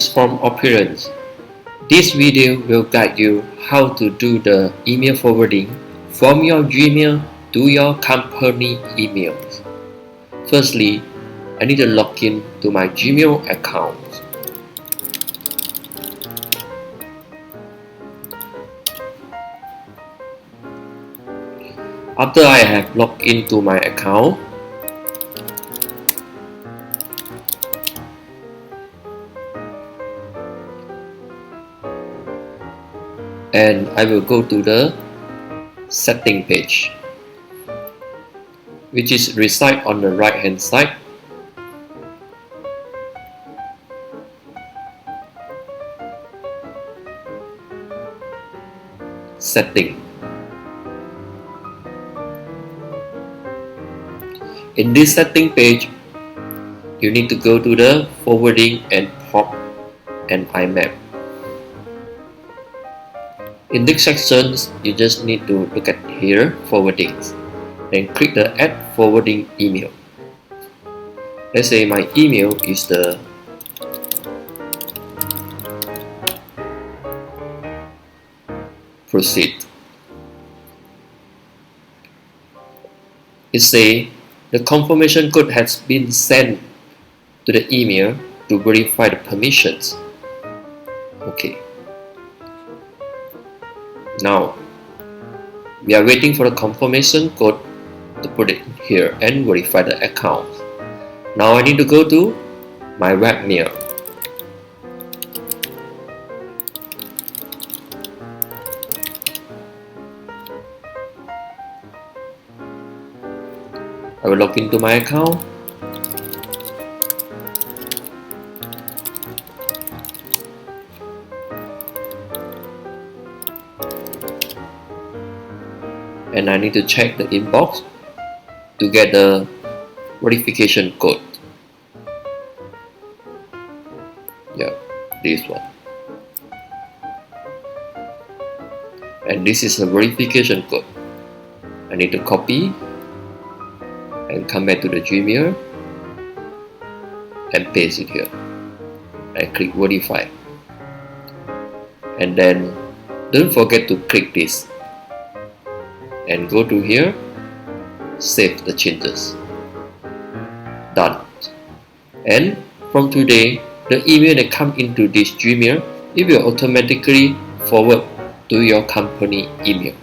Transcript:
from appearance. This video will guide you how to do the email forwarding from your Gmail to your company emails. Firstly, I need to log in to my Gmail account. After I have logged into my account, and I will go to the setting page, which is reside on the right hand side. Setting. In this setting page, you need to go to the forwarding and POP and IMAP. In this section, you just need to look at here, forwardings, then click the add forwarding email. Let's say my email is the proceed. It says the confirmation code has been sent to the email to verify the permissions. Okay. Now, we are waiting for the confirmation code to put it here and verify the account. Now I need to go to my webmail. I will log into my account. And I need to check the inbox to get the verification code. Yeah, this one. And this is a verification code. I need to copy and come back to the Gmail and paste it here. I click verify. And then don't forget to click this. And go to here, save the changes. Done. And from today, the email that comes into this Gmail, it will automatically forward to your company email.